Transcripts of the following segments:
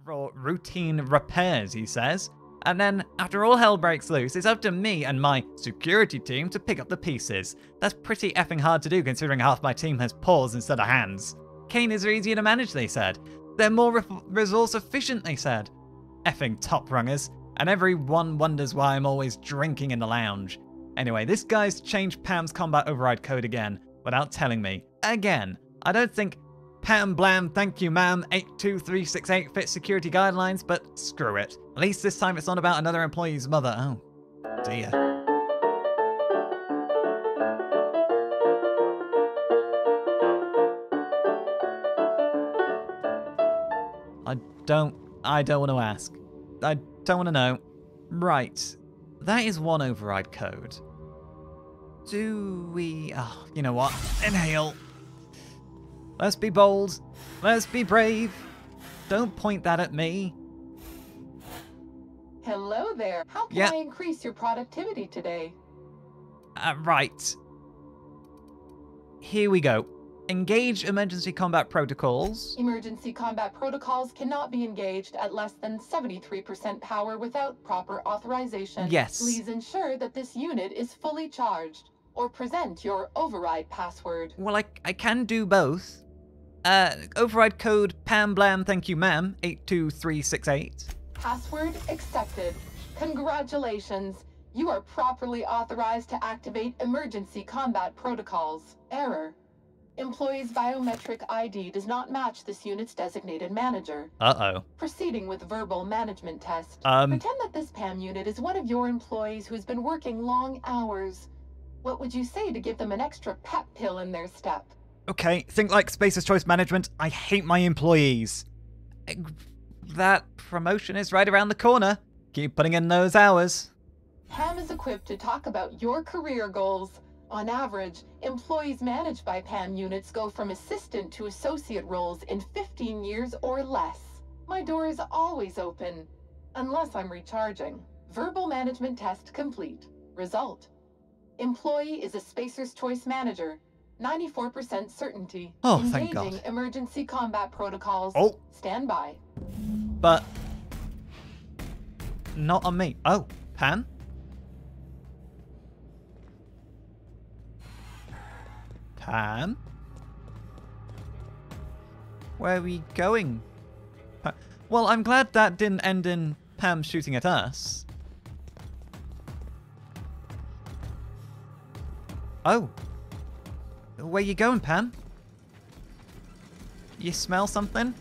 for routine repairs, he says. And then, after all hell breaks loose, it's up to me and my security team to pick up the pieces. That's pretty effing hard to do considering half my team has paws instead of hands. Canines are easier to manage, they said. They're more resource efficient, they said. Effing top rungers. And everyone wonders why I'm always drinking in the lounge. Anyway, this guy's changed Pam's combat override code again, without telling me. Again. I don't think Pam Blam, thank you ma'am, 82368 fits security guidelines, but screw it. At least this time it's not about another employee's mother. Oh, dear. I don't want to ask. I don't want to know. Right. That is one override code. Do we... Oh, you know what? Inhale. Let's be bold. Let's be brave. Don't point that at me. Hello there. How can I increase your productivity today? Right. Here we go. Engage emergency combat protocols. Emergency combat protocols cannot be engaged at less than 73% power without proper authorization. Yes. Please ensure that this unit is fully charged, or present your override password. Well, I can do both. Override code Pam Blam, thank you ma'am, 82368. Password accepted. Congratulations. You are properly authorized to activate emergency combat protocols. Error. Employee's biometric ID does not match this unit's designated manager. Uh-oh. Proceeding with verbal management test. Pretend that this PAM unit is one of your employees who's been working long hours. What would you say to give them an extra pep pill in their step? Okay, think like Space's Choice Management. I hate my employees. That promotion is right around the corner. Keep putting in those hours. PAM is equipped to talk about your career goals. On average, employees managed by PAM units go from assistant to associate roles in 15 years or less. My door is always open, unless I'm recharging. Verbal management test complete. Result. Employee is a Spacer's Choice Manager. 94% certainty. Oh, thank God. Engaging emergency combat protocols. Oh. Stand by. But not on me. Oh, Pam? Pam? Where are we going? Well, I'm glad that didn't end in Pam shooting at us. Oh. Where you going, Pam? You smell something?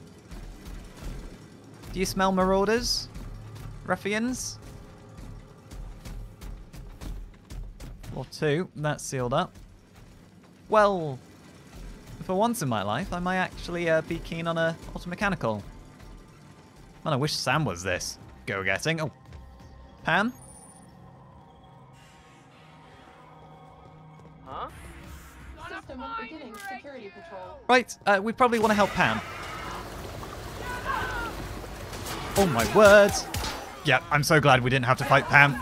Do you smell marauders? Ruffians? Floor 2, that's sealed up. Well, for once in my life, I might actually be keen on a automechanical. Man, I wish Sam was this. Go-getting. Oh. Pam? Huh? System beginning security patrol. Right, we probably want to help Pam. Oh my word. Yeah, I'm so glad we didn't have to fight Pam.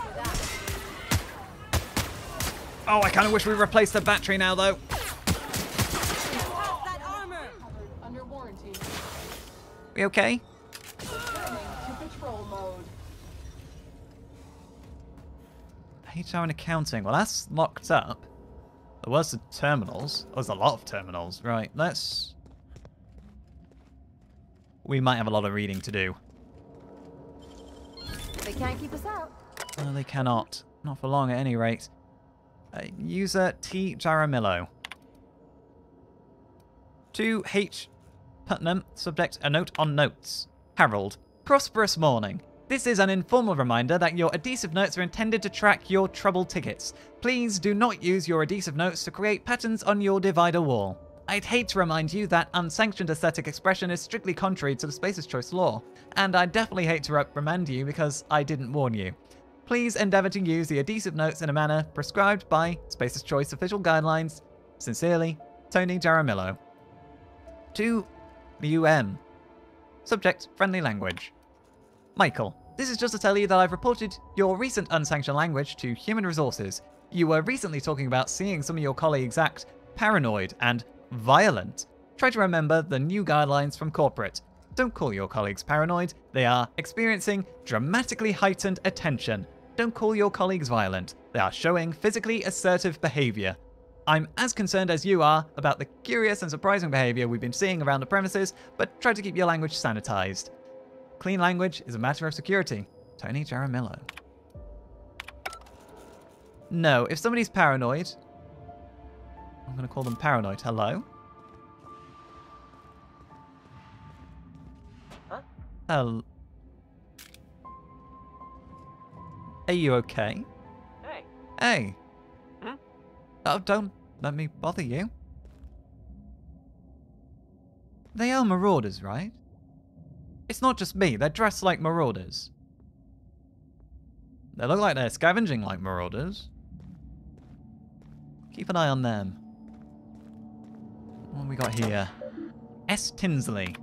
Oh, I kind of wish we replaced the battery now, though. Under warranty. We okay? Returning to patrol mode. HR and accounting. Well, that's locked up. There was the terminals. There's a lot of terminals. Right, let's... We might have a lot of reading to do. They can't keep us out. No, they cannot. Not for long, at any rate. User T. Jaramillo. To H. Putnam. Subject, a note on notes. Harold. Prosperous morning. This is an informal reminder that your adhesive notes are intended to track your trouble tickets. Please do not use your adhesive notes to create patterns on your divider wall. I'd hate to remind you that unsanctioned aesthetic expression is strictly contrary to the Spacer's Choice law, and I definitely hate to reprimand you because I didn't warn you. Please endeavour to use the adhesive notes in a manner prescribed by Spacer's Choice official guidelines. Sincerely, Tony Jaramillo. To UM. Subject, friendly language. Michael, this is just to tell you that I've reported your recent unsanctioned language to Human Resources. You were recently talking about seeing some of your colleagues act paranoid and violent. Try to remember the new guidelines from corporate. Don't call your colleagues paranoid. They are experiencing dramatically heightened attention. Don't call your colleagues violent. They are showing physically assertive behavior. I'm as concerned as you are about the curious and surprising behavior we've been seeing around the premises, but try to keep your language sanitized. Clean language is a matter of security. Tony Jaramillo. No, if somebody's paranoid, I'm going to call them paranoid. Hello? Huh? Are you okay? Hey. Hey. Hmm? Oh, don't let me bother you. They are marauders, right? It's not just me, they're dressed like marauders. They look like they're scavenging like marauders. Keep an eye on them. What have we got here? S. Tinsley.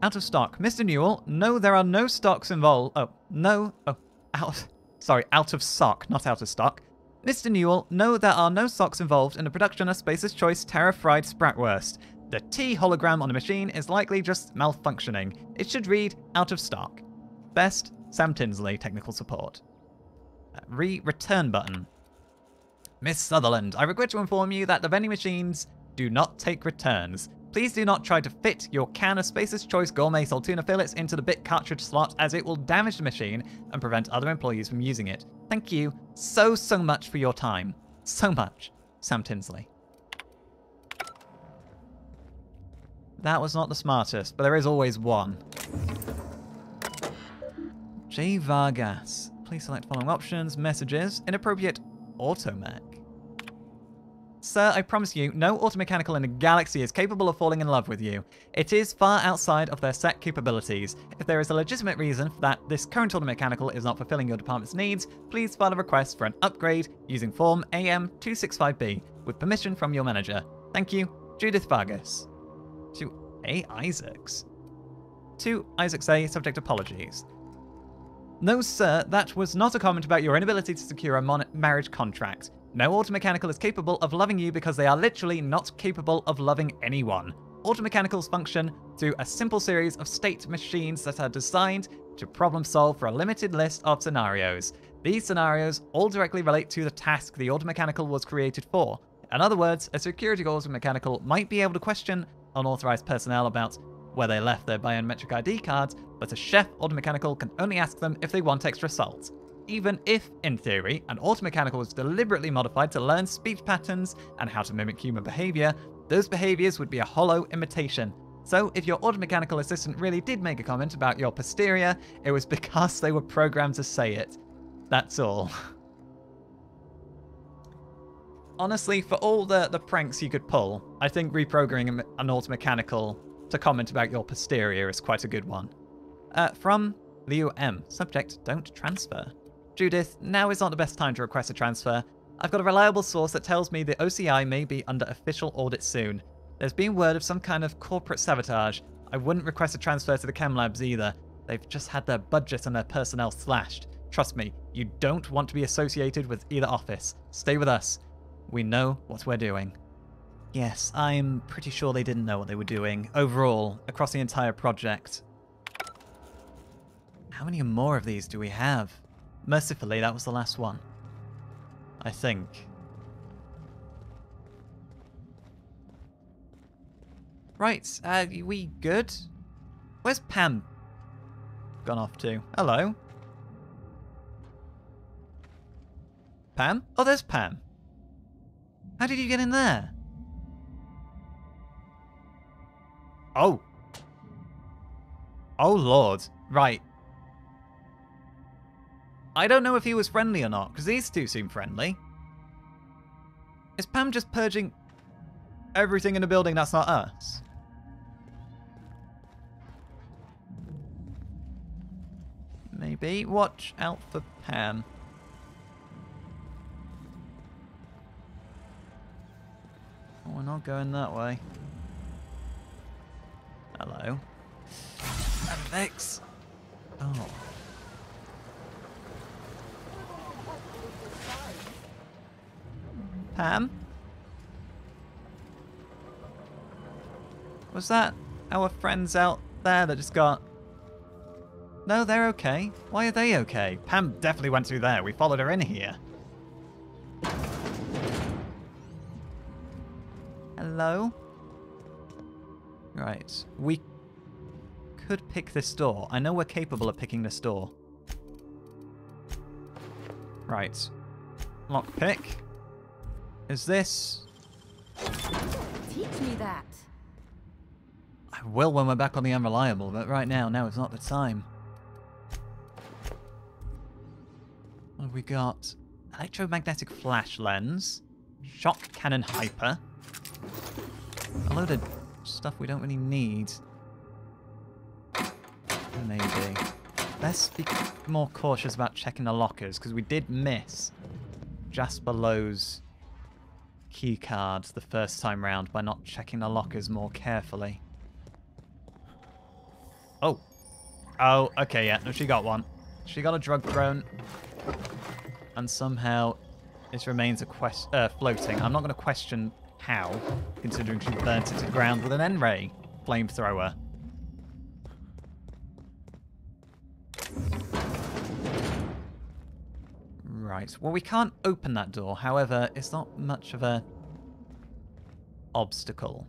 Out of stock. Mr. Newell, no, there are no stocks involved. Oh, no. Oh, out of stock, not out of stock. Mr. Newell, no, there are no stocks involved in the production of Spacer's Choice Terra-Fried Spratwurst. The T hologram on the machine is likely just malfunctioning. It should read out of stock. Best, Sam Tinsley, technical support. Return button. Miss Sutherland, I regret to inform you that the vending machines do not take returns. Please do not try to fit your can of Spacer's Choice Gourmet Saltuna fillets into the bit cartridge slot, as it will damage the machine and prevent other employees from using it. Thank you so much for your time. So much. Sam Tinsley. That was not the smartest, but there is always one. J. Vargas. Please select following options. Messages. Inappropriate automech. Sir, I promise you, no automechanical in the galaxy is capable of falling in love with you. It is far outside of their set capabilities. If there is a legitimate reason that this current automechanical is not fulfilling your department's needs, please file a request for an upgrade using Form AM265B with permission from your manager. Thank you, Judith Vargas. To A. Isaacs. To Isaacs A. Subject apologies. No, sir, that was not a comment about your inability to secure a marriage contract. No automechanical is capable of loving you because they are literally not capable of loving anyone. Automechanicals function through a simple series of state machines that are designed to problem solve for a limited list of scenarios. These scenarios all directly relate to the task the automechanical was created for. In other words, a security automechanical might be able to question unauthorized personnel about where they left their biometric ID cards, but a chef automechanical can only ask them if they want extra salt. Even if, in theory, an automechanical was deliberately modified to learn speech patterns and how to mimic human behavior, those behaviors would be a hollow imitation. So if your automechanical assistant really did make a comment about your posterior, it was because they were programmed to say it. That's all. Honestly, for all the pranks you could pull, I think reprogramming an automechanical to comment about your posterior is quite a good one. From Leo M. Subject, don't transfer. Judith, now is not the best time to request a transfer. I've got a reliable source that tells me the OCI may be under official audit soon. There's been word of some kind of corporate sabotage. I wouldn't request a transfer to the chem labs either. They've just had their budget and their personnel slashed. Trust me, you don't want to be associated with either office. Stay with us. We know what we're doing. Yes, I'm pretty sure they didn't know what they were doing, overall, across the entire project. How many more of these do we have? Mercifully, that was the last one. I think. Right, we good? Where's Pam gone off to? Hello? Pam? Oh, there's Pam. How did you get in there? Oh. Oh, Lord. Right. I don't know if he was friendly or not, because these two seem friendly. Is Pam just purging everything in the building that's not us? Maybe. Watch out for Pam. Oh, we're not going that way. Hello. Alex. Oh. Pam? Was that our friends out there that just got... No, they're okay. Why are they okay? Pam definitely went through there. We followed her in here. Hello? Right. We could pick this door. I know we're capable of picking this door. Right. Lockpick. Is this... Teach me that. I will when we're back on the Unreliable, but right now is not the time. What have we got? Electromagnetic flash lens. Shock cannon hyper. A load of stuff we don't really need. Maybe. Let's be more cautious about checking the lockers, because we did miss Jasper Lowe's key cards the first time round by not checking the lockers more carefully. Oh. Oh, okay, yeah. No, she got one. She got a drug drone. And somehow it remains a floating. I'm not going to question how, considering she burnt it to ground with an N-ray flamethrower. Right. Well, we can't open that door. However, it's not much of a obstacle.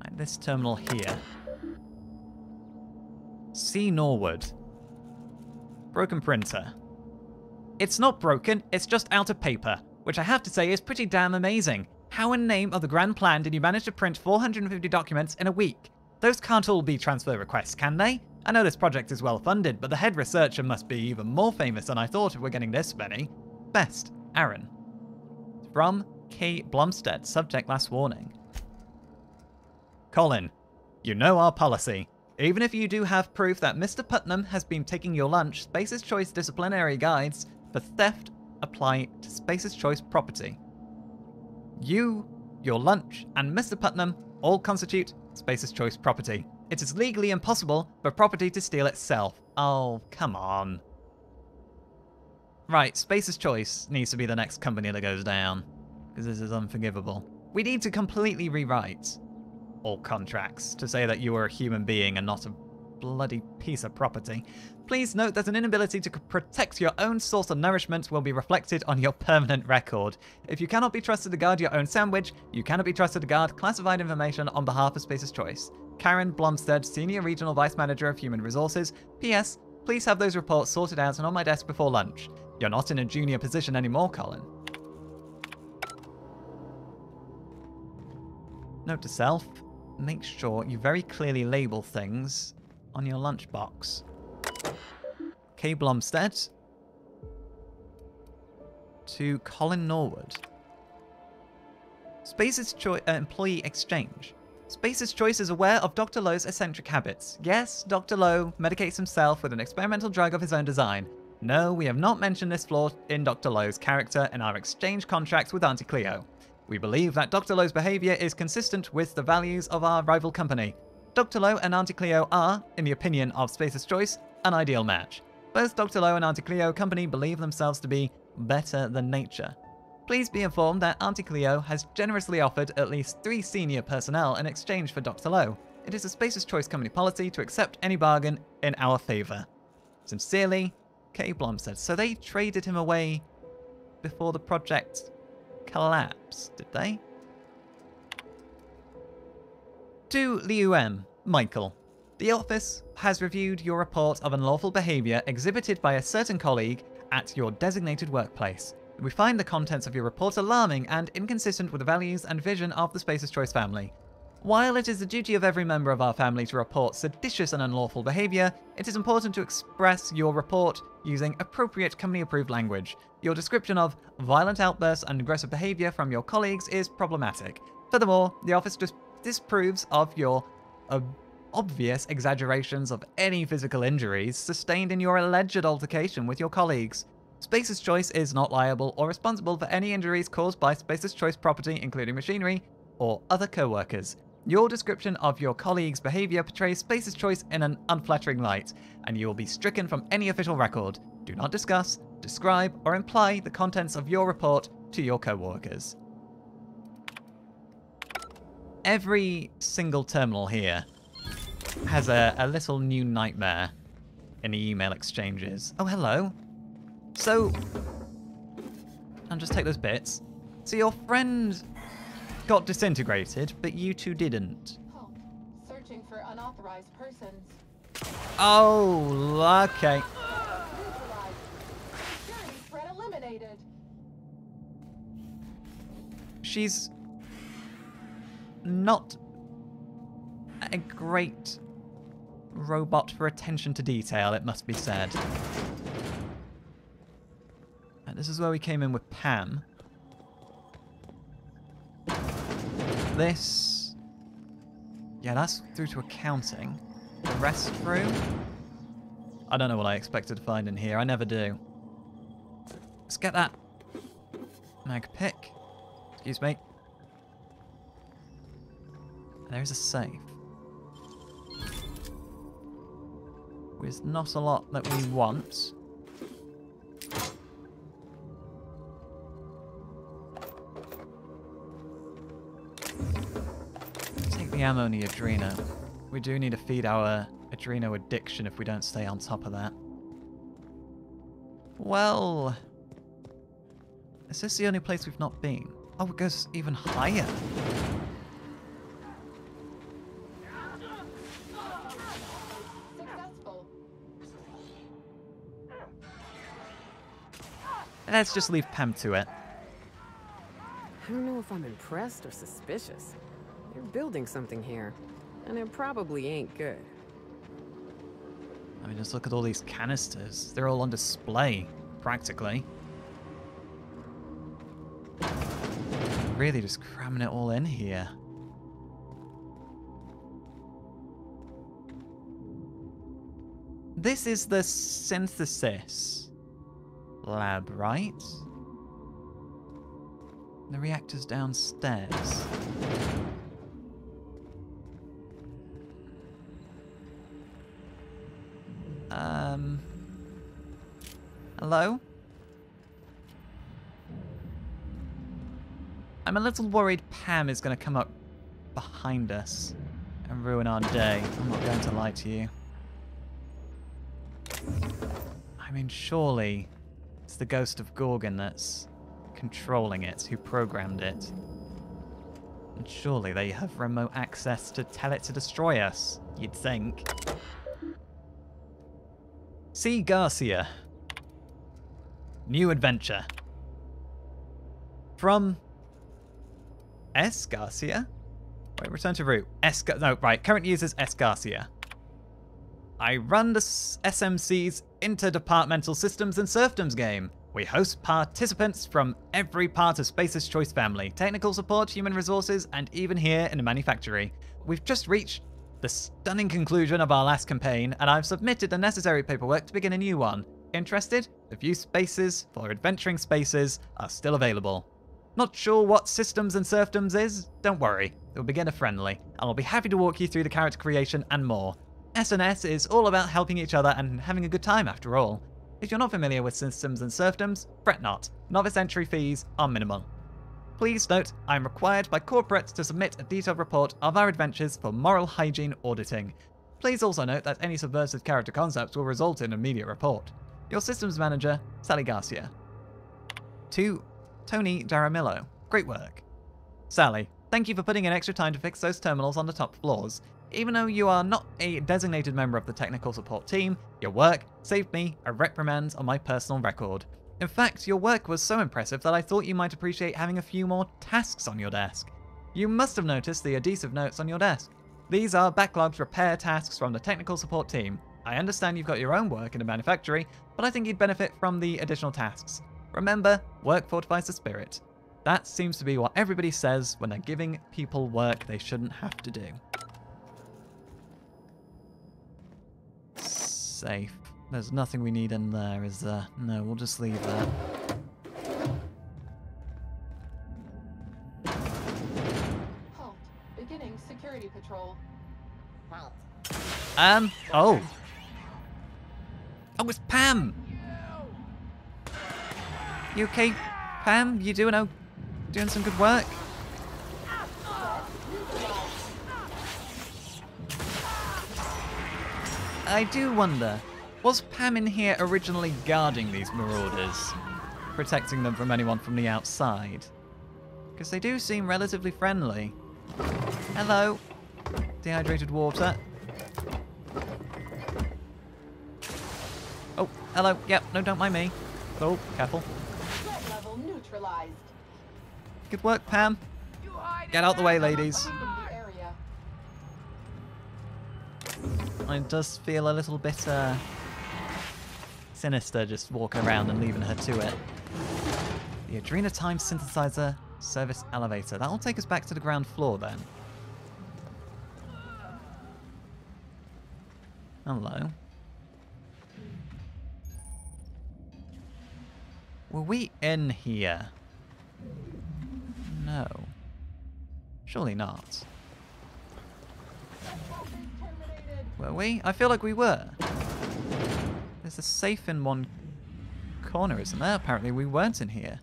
Right, this terminal here. See Norwood. Broken printer. It's not broken, it's just out of paper, which I have to say is pretty damn amazing. How in the name of the grand plan did you manage to print 450 documents in a week? Those can't all be transfer requests, can they? I know this project is well funded, but the head researcher must be even more famous than I thought if we're getting this many. Best, Aaron. From K. Blumstead, subject last warning. Colin, you know our policy. Even if you do have proof that Mr. Putnam has been taking your lunch, Space's Choice disciplinary guides for theft apply to Space's Choice property. You, your lunch, and Mr. Putnam all constitute Space's Choice property. It is legally impossible for property to steal itself. Oh, come on. Right, Space's Choice needs to be the next company that goes down, because this is unforgivable. We need to completely rewrite all contracts to say that you are a human being and not a bloody piece of property. Please note that an inability to protect your own source of nourishment will be reflected on your permanent record. If you cannot be trusted to guard your own sandwich, you cannot be trusted to guard classified information on behalf of Space's Choice. Karen Blumstead, Senior Regional Vice Manager of Human Resources. P.S. Please have those reports sorted out and on my desk before lunch. You're not in a junior position anymore, Colin. Note to self. Make sure you very clearly label things on your lunchbox. K. Blumstead to Colin Norwood. Space's Choice Employee Exchange. Space's Choice is aware of Dr. Lowe's eccentric habits. Yes, Dr. Lowe medicates himself with an experimental drug of his own design. No, we have not mentioned this flaw in Dr. Lowe's character in our exchange contracts with Auntie Cleo. We believe that Dr. Lowe's behaviour is consistent with the values of our rival company. Dr. Lowe and Auntie Cleo are, in the opinion of Space's Choice, an ideal match. Both Dr. Lowe and Auntie Cleo Company believe themselves to be better than nature. Please be informed that Auntie Cleo has generously offered at least 3 senior personnel in exchange for Dr. Lowe. It is a Space's Choice Company policy to accept any bargain in our favour. Sincerely, K. Blumstead. So they traded him away before the project collapsed, did they? To Liu M. Michael. The office has reviewed your report of unlawful behaviour exhibited by a certain colleague at your designated workplace. We find the contents of your report alarming and inconsistent with the values and vision of the Space's Choice family. While it is the duty of every member of our family to report seditious and unlawful behaviour, it is important to express your report using appropriate company-approved language. Your description of violent outbursts and aggressive behaviour from your colleagues is problematic. Furthermore, the office disapproves of your obvious exaggerations of any physical injuries sustained in your alleged altercation with your colleagues. Space's Choice is not liable or responsible for any injuries caused by Space's Choice property, including machinery, or other co-workers. Your description of your colleagues' behaviour portrays Space's Choice in an unflattering light, and you will be stricken from any official record. Do not discuss, describe, or imply the contents of your report to your co-workers. Every single terminal here has a little new nightmare in the email exchanges. Oh, hello. So, I'll just take those bits. So your friend got disintegrated, but you two didn't. Oh, searching for unauthorized persons. Oh, okay. Neutralized. Security threat eliminated. She's not a great robot for attention to detail, it must be said. And this is where we came in with Pam. This... yeah, that's through to accounting. The rest room? I don't know what I expected to find in here. I never do. Let's get that mag pick. Excuse me. There's a safe. There's not a lot that we want. Take the ammo and the Adreno. We do need to feed our Adreno addiction if we don't stay on top of that. Well... is this the only place we've not been? Oh, it goes even higher. Successful. Let's just leave Pam to it. I don't know if I'm impressed or suspicious. They're building something here, and it probably ain't good. I mean, just look at all these canisters. They're all on display, practically. Really just cramming it all in here. This is the synthesis lab, right? The reactor's downstairs. Hello? I'm a little worried Pam is going to come up behind us and ruin our day. I'm not going to lie to you. I mean, surely it's the ghost of Gorgon that's controlling it, who programmed it. And surely they have remote access to tell it to destroy us, you'd think. C. Garcia. New adventure. From S. Garcia? Wait, return to root. No, right. Current users S. Garcia. I run the SMC's Interdepartmental Systems and Serfdoms game. We host participants from every part of Space's Choice family. Technical support, human resources, and even here in the manufactory. We've just reached the stunning conclusion of our last campaign, and I've submitted the necessary paperwork to begin a new one. Interested? The few spaces for adventuring spaces are still available. Not sure what Systems and Serfdoms is? Don't worry, it'll begin a friendly, and I'll be happy to walk you through the character creation and more. S&S is all about helping each other and having a good time after all. If you're not familiar with Systems and Serfdoms, fret not. Novice entry fees are minimal. Please note, I am required by corporates to submit a detailed report of our adventures for moral hygiene auditing. Please also note that any subversive character concepts will result in an immediate report. Your systems manager, Sally Garcia. To Tony Daramillo. Great work. Sally, thank you for putting in extra time to fix those terminals on the top floors. Even though you are not a designated member of the technical support team, your work saved me a reprimand on my personal record. In fact, your work was so impressive that I thought you might appreciate having a few more tasks on your desk. You must have noticed the adhesive notes on your desk. These are backlogged repair tasks from the technical support team. I understand you've got your own work in the manufactory, but I think you'd benefit from the additional tasks. Remember, work fortifies the spirit. That seems to be what everybody says when they're giving people work they shouldn't have to do. Safe. There's nothing we need in there, is there? No, we'll just leave that. Halt. Beginning security patrol. Halt. Oh. Oh, it's Pam! You okay, Pam? You doing some good work? Neutralized. I do wonder, was Pam in here originally guarding these marauders? Protecting them from anyone from the outside? Because they do seem relatively friendly. Hello. Dehydrated water. Oh, hello. Yep, no, don't mind me. Oh, careful. Threat level neutralized. Good work, Pam. Get out the way, ladies. From the area. It does feel a little bit sinister just walking around and leaving her to it. The Adrenatime Synthesizer Service Elevator. That'll take us back to the ground floor then. Hello. Were we in here? No. Surely not. Were we? I feel like we were. There's a safe in one corner, isn't there? Apparently we weren't in here.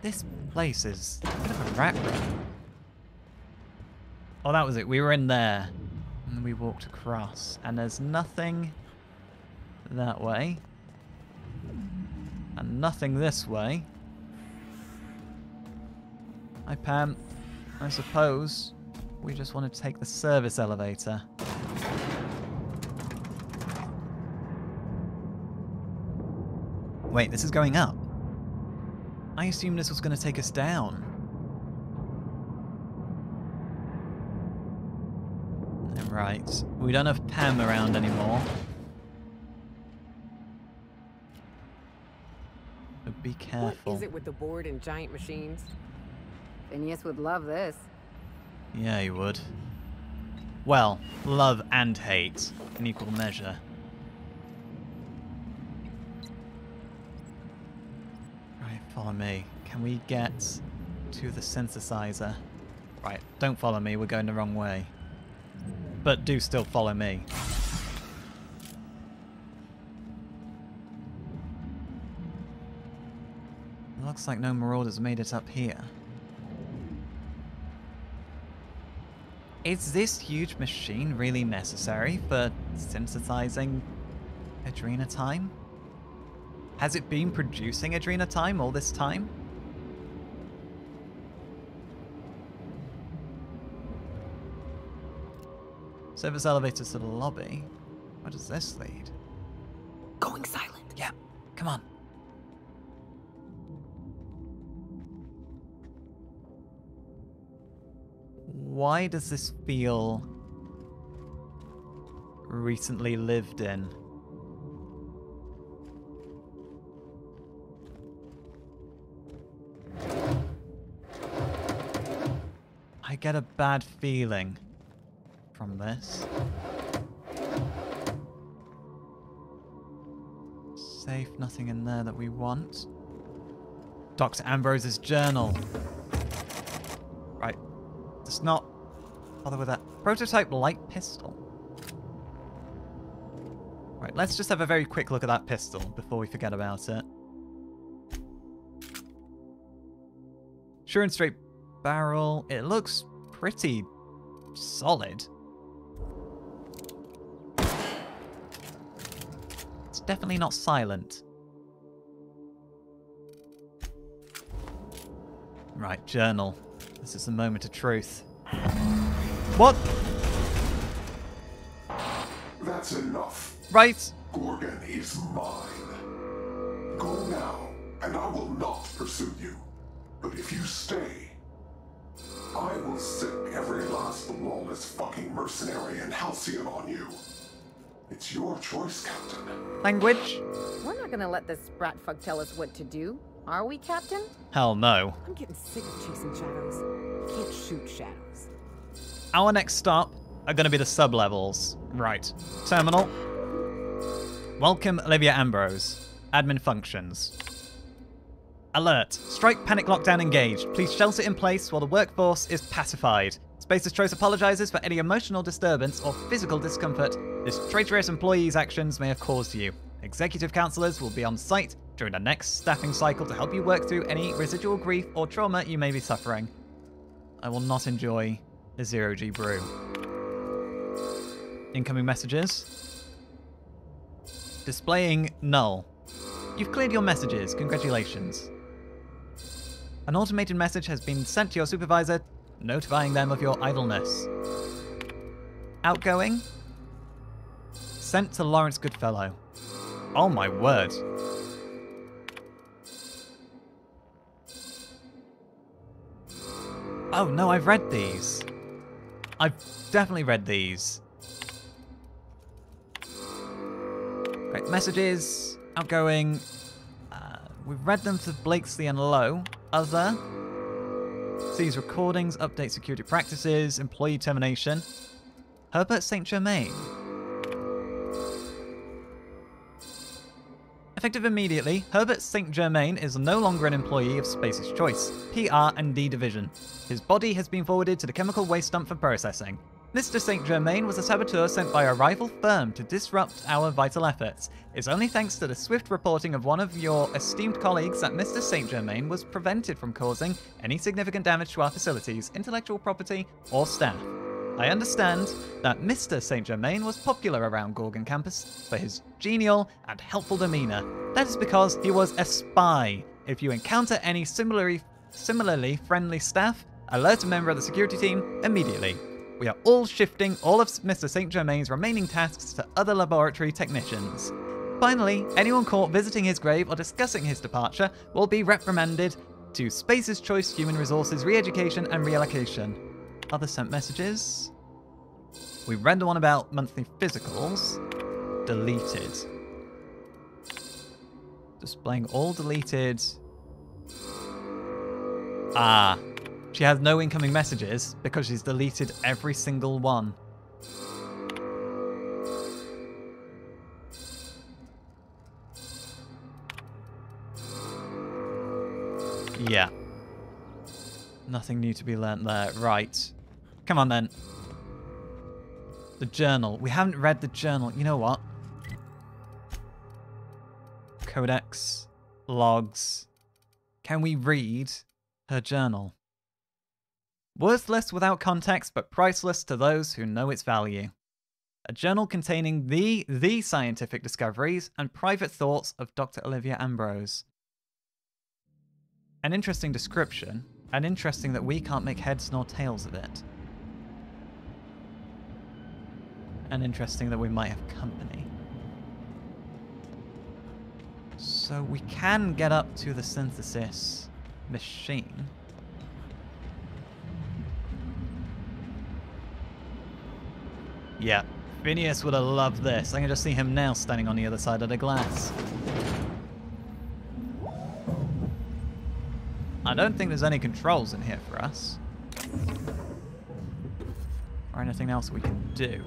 This place is a bit of a rat run. Oh, that was it. We were in there. And we walked across. And there's nothing that way. And nothing this way. Hi, Pam. I suppose we just want to take the service elevator. Wait, this is going up. I assumed this was going to take us down. Right. We don't have Pam around anymore. But be careful. What is it with the board and giant machines? Phineas would love this. Yeah, he would. Well, love and hate in equal measure. Right, follow me. Can we get to the synthesizer? Right, don't follow me, we're going the wrong way. But do still follow me. Looks like no marauders made it up here. Is this huge machine really necessary for synthesizing Adrenatime? Has it been producing Adrenatime all this time? Service elevator to the lobby. Where does this lead? Going silent. Yeah, come on. Why does this feel recently lived in? I get a bad feeling from this. Safe, nothing in there that we want. Dr. Ambrose's journal. Right. Let's not bother with that. Prototype light pistol. Right, let's just have a very quick look at that pistol before we forget about it. Sure and straight barrel. It looks pretty solid. It's definitely not silent. Right, journal. This is the moment of truth. What? That's enough. Right. Gorgon is mine. Go now, and I will not pursue you. But if you stay, I will sick every last lawless fucking mercenary in Halcyon on you. It's your choice, Captain. Language? We're not gonna let this sprat fuck tell us what to do, are we, Captain? Hell no. I'm getting sick of chasing shadows. Can't shoot shadows. Our next stop are going to be the sub-levels. Right. Terminal. Welcome, Olivia Ambrose. Admin functions. Alert. Strike panic lockdown engaged. Please shelter in place while the workforce is pacified. Space's Choice apologizes for any emotional disturbance or physical discomfort this traitorous employee's actions may have caused you. Executive counselors will be on site during the next staffing cycle to help you work through any residual grief or trauma you may be suffering. I will not enjoy a 0G brew. Incoming messages. Displaying null. You've cleared your messages. Congratulations. An automated message has been sent to your supervisor, notifying them of your idleness. Outgoing. Sent to Lawrence Goodfellow. Oh my word. Oh no, I've read these. I've definitely read these. Great messages. Outgoing. We've read them for Blakesley and Lowe. Other. Sees recordings, update security practices, employee termination. Herbert St. Germain. Effective immediately, Herbert St. Germain is no longer an employee of Space's Choice, PR and D Division. His body has been forwarded to the chemical waste dump for processing. Mr. St. Germain was a saboteur sent by a rival firm to disrupt our vital efforts. It's only thanks to the swift reporting of one of your esteemed colleagues that Mr. St. Germain was prevented from causing any significant damage to our facilities, intellectual property, or staff. I understand that Mr. St. Germain was popular around Gorgon campus for his genial and helpful demeanor. That is because he was a spy. If you encounter any similarly friendly staff, alert a member of the security team immediately. We are all shifting all of Mr. St. Germain's remaining tasks to other laboratory technicians. Finally, anyone caught visiting his grave or discussing his departure will be reprimanded to Space's Choice Human Resources Re-Education and Reallocation. Other sent messages. We read the one about monthly physicals. Deleted. Displaying all deleted. Ah. She has no incoming messages because she's deleted every single one. Yeah. Nothing new to be learnt there. Right. Come on then. The journal. We haven't read the journal. You know what? Codex. Logs. Can we read her journal? Worthless without context, but priceless to those who know its value. A journal containing the scientific discoveries and private thoughts of Dr. Olivia Ambrose. An interesting description, and interesting that we can't make heads nor tails of it. And interesting that we might have company. So we can get up to the synthesis machine. Yeah, Phineas would have loved this. I can just see him now standing on the other side of the glass. I don't think there's any controls in here for us. Or anything else we can do.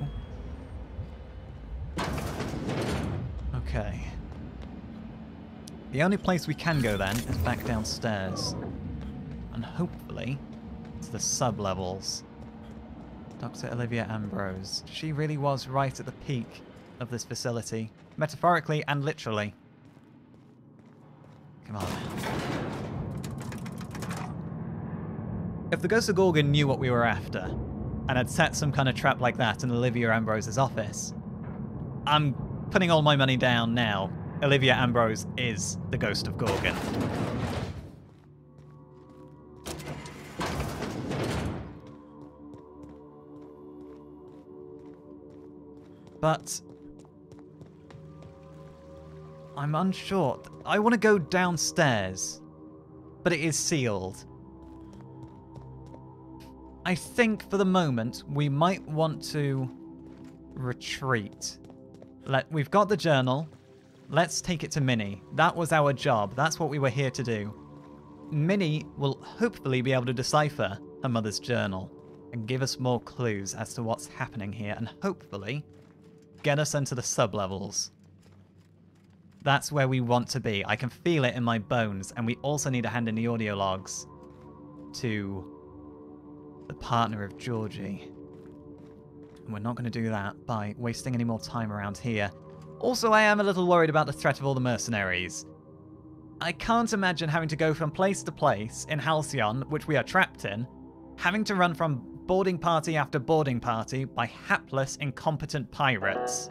Okay. The only place we can go then is back downstairs. And hopefully to the sub-levels. Dr. Olivia Ambrose. She really was right at the peak of this facility. Metaphorically and literally. Come on. If the Ghost of Gorgon knew what we were after, and had set some kind of trap like that in Olivia Ambrose's office, I'm putting all my money down now. Olivia Ambrose is the Ghost of Gorgon. But I'm unsure. I want to go downstairs, but it is sealed. I think for the moment we might want to retreat. We've got the journal. Let's take it to Minnie. That was our job. That's what we were here to do. Minnie will hopefully be able to decipher her mother's journal and give us more clues as to what's happening here, and hopefully get us into the sub-levels. That's where we want to be. I can feel it in my bones, and we also need a hand in the audio logs to the partner of Georgie. And we're not going to do that by wasting any more time around here. Also, I am a little worried about the threat of all the mercenaries. I can't imagine having to go from place to place in Halcyon, which we are trapped in, having to run from boarding party after boarding party by hapless, incompetent pirates.